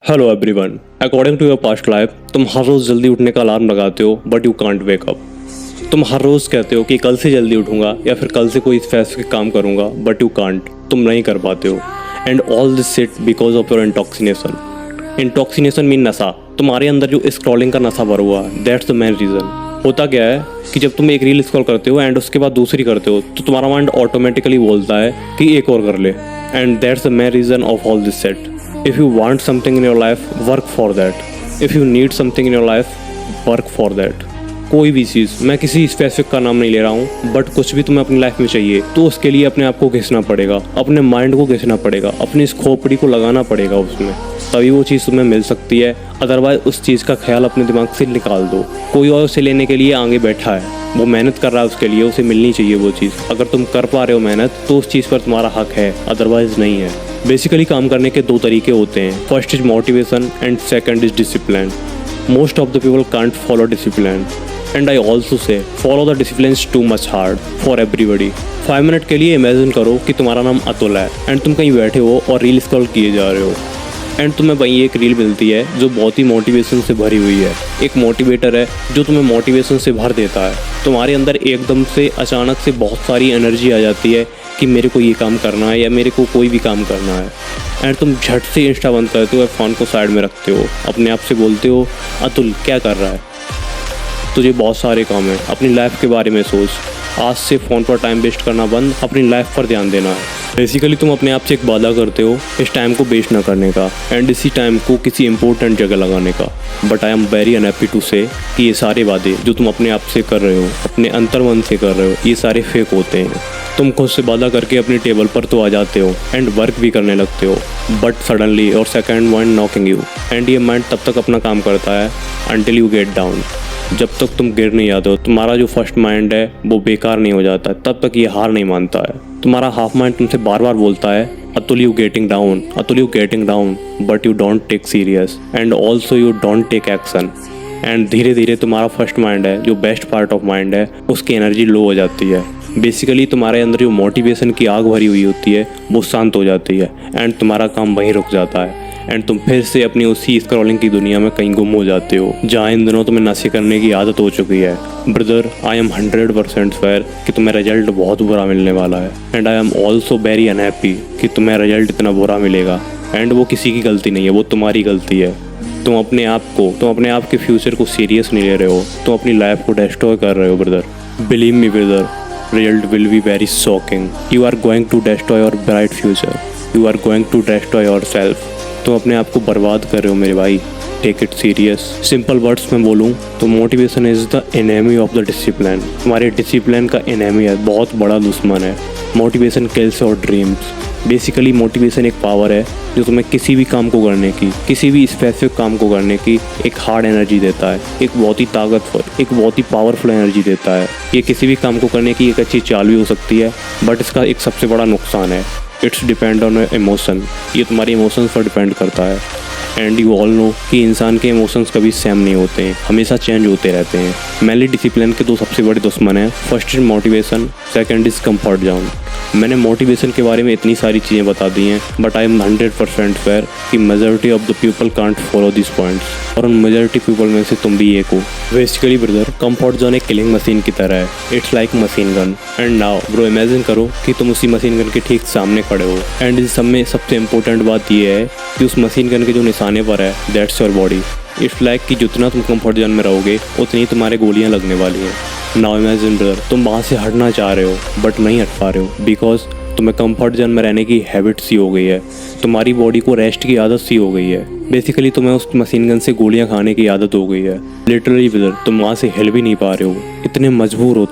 Hello everyone, according to your past life तुम हर रोज़ जल्दी उठने का अलार्म लगाते हो but you can't wake up. तुम हर रोज़ कहते हो कि कल से जल्दी उठूंगा या फिर कल से कोई स्पेसिफिक काम करूंगा बट यू कांट, तुम नहीं कर पाते हो। And all this shit because of your intoxication. Intoxication mean नशा। तुम्हारे अंदर जो स्क्रॉलिंग का नशा भरा हुआ है, दैट्स द मेन रीज़न। होता क्या है कि जब तुम एक रील स्क्रॉल करते हो एंड उसके बाद दूसरी करते हो तो तुम्हारा माइंड ऑटोमेटिकली बोलता है कि एक और कर ले। And that's the main reason of all this set. If you want something in your life, work for that. If you need something in your life, work for that. कोई भी चीज़, मैं किसी स्पेसिफिक का नाम नहीं ले रहा हूँ, बट कुछ भी तुम्हें अपनी लाइफ में चाहिए तो उसके लिए अपने आप को घिसना पड़ेगा, अपने माइंड को घिसना पड़ेगा, अपनी इस खोपड़ी को लगाना पड़ेगा उसमें, तभी वो चीज़ तुम्हें मिल सकती है। अदरवाइज उस चीज़ का ख्याल अपने दिमाग से निकाल दो। कोई और उसे लेने के लिए आगे बैठा है, वो मेहनत कर रहा है उसके लिए, उसे मिलनी चाहिए वो चीज़। अगर तुम कर पा रहे हो मेहनत तो उस चीज़ पर तुम्हारा हक है, अदरवाइज नहीं है। बेसिकली काम करने के दो तरीके होते हैं, first is motivation and second is discipline. Most of the people can't follow discipline and I also say follow the discipline is too much hard for everybody. 5 minute के लिए इमेजिन करो कि तुम्हारा नाम अतुल है एंड तुम कहीं बैठे हो और रील स्क्रॉल किए जा रहे हो एंड तुम्हें वहीं एक रील मिलती है जो बहुत ही मोटिवेशन से भरी हुई है। एक मोटिवेटर है जो तुम्हें मोटिवेशन से भर देता है। तुम्हारे अंदर एकदम से अचानक से बहुत सारी एनर्जी आ जाती है कि मेरे को ये काम करना है या मेरे को कोई भी काम करना है। एंड तुम झट से इंस्टा बंद करते हो, फ़ोन को साइड में रखते हो, अपने आप से बोलते हो अतुल क्या कर रहा है, तुझे बहुत सारे काम हैं, अपनी लाइफ के बारे में सोच। आज से फ़ोन पर टाइम वेस्ट करना बंद, अपनी लाइफ पर ध्यान देना है। बेसिकली तुम अपने आप से एक वादा करते हो इस टाइम को वेस्ट ना करने का एंड इसी टाइम को किसी इंपॉर्टेंट जगह लगाने का। But I am very unhappy to say कि ये सारे वादे जो तुम अपने आप से कर रहे हो, अपने अंतर्मन से कर रहे हो, ये सारे फेक होते हैं। तुम खुद से वादा करके अपनी टेबल पर तो आ जाते हो एंड वर्क भी करने लगते हो, बट सडनली और second mind knocking you and ये माइंड तब तक अपना काम करता है अनटिल यू गेट डाउन। जब तक तुम गिर नहीं जाते हो, तुम्हारा जो फर्स्ट माइंड है वो बेकार नहीं हो जाता, तब तक ये हार नहीं मानता है। तुम्हारा हाफ माइंड तुमसे बार बार बोलता है Atul you getting down, Atul you getting down, but you don't take serious and also you don't take action. And धीरे धीरे तुम्हारा फर्स्ट माइंड है जो बेस्ट पार्ट ऑफ माइंड है, उसकी एनर्जी लो हो जाती है। बेसिकली तुम्हारे अंदर जो मोटिवेशन की आग भरी हुई होती है वो शांत हो जाती है एंड तुम्हारा काम वहीं रुक जाता है एंड तुम फिर से अपनी उसी स्क्रॉलिंग की दुनिया में कहीं गुम हो जाते हो जहाँ इन दिनों तुम्हें नशे करने की आदत हो चुकी है। ब्रदर, आई एम 100% फेयर कि तुम्हें रिजल्ट बहुत बुरा मिलने वाला है and I am also very unhappy कि तुम्हें रिजल्ट इतना बुरा मिलेगा। एंड वो किसी की गलती नहीं है, वो तुम्हारी गलती है। तुम अपने आप के फ्यूचर को सीरियस नहीं ले रहे हो, तुम अपनी लाइफ को डिस्ट्रॉय कर रहे हो brother. Believe me brother, result will be very shocking. You are going to destroy your bright future. You are going to destroy yourself. तुम अपने आप को बर्बाद कर रहे हो मेरे भाई। Take it serious. Simple words में बोलूँ तो motivation is the enemy of the discipline. तुम्हारे डिसिप्लिन का एनेमी है, बहुत बड़ा दुश्मन है। Motivation kills your dreams. Basically motivation एक पावर है जो तुम्हें किसी भी काम को करने की, किसी भी स्पेसिफिक काम को करने की एक हार्ड एनर्जी देता है, एक बहुत ही ताकतवर, एक बहुत ही पावरफुल एनर्जी देता है। ये किसी भी काम को करने की एक अच्छी चाल भी हो सकती है, बट इसका एक सबसे बड़ा नुकसान है, इट्स डिपेंड ऑन इमोशन। ये तुम्हारे इमोशंस पर डिपेंड करता है एंड यू ऑल नो कि इंसान के इमोशंस कभी सेम नहीं होते हैं, हमेशा चेंज होते रहते हैं। मेनली डिसिप्लिन के दो सबसे बड़े दुश्मन हैं, first is motivation, second is comfort zone. मैंने मोटिवेशन के बारे में इतनी सारी चीज़ें बता दी हैं, बट आई एम 100% फेयर कि majority of the people can't follow this points और उन मेजॉरिटी पीपल में से तुम भी एक हो। बेसिकली ब्रदर, कंफर्ट जोन एक किलिंग मशीन की तरह है, it's like machine gun. And now bro, imagine करो कि तुम उसी मशीन गन के ठीक सामने खड़े हो एंड इस सब में सबसे इंपॉर्टेंट बात यह है कि उस मशीन गन के जो निशाने पर है that's your body. It's like कि जितना तुम कंफर्ट जोन में रहोगे उतनी तुम्हारे गोलियां लगने वाली हैं। नाउ इमेजिन ब्रदर, तुम वहाँ से हटना चाह रहे हो बट नहीं हट पा रहे हो बिकॉज तुम्हें कंफर्ट जोन में रहने की हैबिट सी हो गई है, तुम्हारी बॉडी को रेस्ट की आदत सी हो गई है। बेसिकली तुम्हें उस मशीन गन से गोलियां खाने की आदत हो गई है। लिटरली ब्रदर, तुम वहाँ से हिल भी नहीं पा रहे हो, इतने मजबूर हो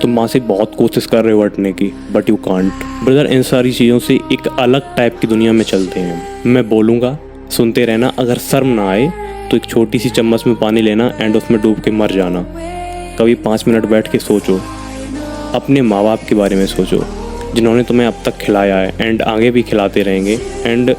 तुम वहाँ से बहुत कोशिश कर रहे हो हटने की बट यू कांट। ब्रदर, इन सारी चीज़ों से एक अलग टाइप की दुनिया में चलते हैं। मैं बोलूँगा, सुनते रहना। अगर शर्म ना आए तो एक छोटी सी चम्मच में पानी लेना एंड उसमें डूब के मर जाना। कभी 5 मिनट बैठ के सोचो, अपने माँ बाप के बारे में सोचो जिन्होंने तुम्हें अब तक खिलाया है एंड आगे भी खिलाते रहेंगे एंड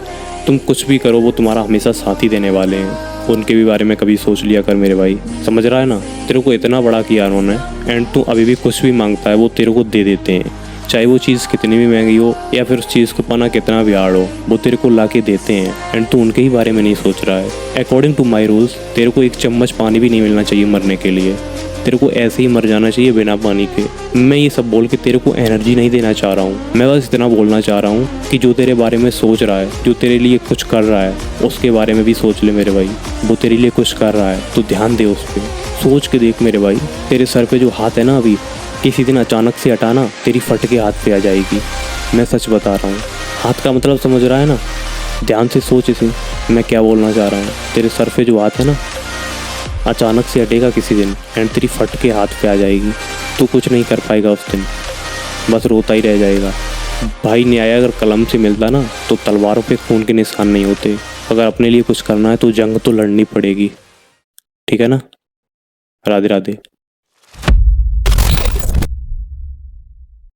तुम कुछ भी करो वो तुम्हारा हमेशा साथी देने वाले हैं। उनके भी बारे में कभी सोच लिया कर मेरे भाई, समझ रहा है ना। तेरे को इतना बड़ा किया उन्होंने एंड तू अभी भी कुछ भी मांगता है वो तेरे को दे देते हैं। चाहे वो चीज़ कितनी भी महंगी हो या फिर उस चीज़ को पाना कितना भी हार्ड हो, वो तेरे को ला के देते हैं एंड तू उनके ही बारे में नहीं सोच रहा है। अकॉर्डिंग टू माई रूल्स तेरे को एक चम्मच पानी भी नहीं मिलना चाहिए मरने के लिए, तेरे को ऐसे ही मर जाना चाहिए बिना पानी के। मैं ये सब बोल के तेरे को एनर्जी नहीं देना चाह रहा हूँ, मैं बस इतना बोलना चाह रहा हूँ कि जो तेरे बारे में सोच रहा है, जो तेरे लिए कुछ कर रहा है, उसके बारे में भी सोच ले मेरे भाई। वो तेरे लिए कुछ कर रहा है तो ध्यान दे उस पर, सोच के देख मेरे भाई। तेरे सर पे जो हाथ है ना, अभी किसी दिन अचानक से हटाना तेरी फट के हाथ पे आ जाएगी। मैं सच बता रहा हूँ। हाथ का मतलब समझ रहा है ना? ध्यान से सोच इसे, मैं क्या बोलना चाह रहा हूँ। तेरे सर पे जो हाथ है ना, अचानक से हटेगा किसी दिन एंड तेरी फट के हाथ पे आ जाएगी। तू कुछ नहीं कर पाएगा उस दिन, बस रोता ही रह जाएगा। भाई न्याय अगर कलम से मिलता ना तो तलवारों पे खून के निशान नहीं होते। अगर अपने लिए कुछ करना है तो जंग तो लड़नी पड़ेगी, ठीक है ना? राधे राधे।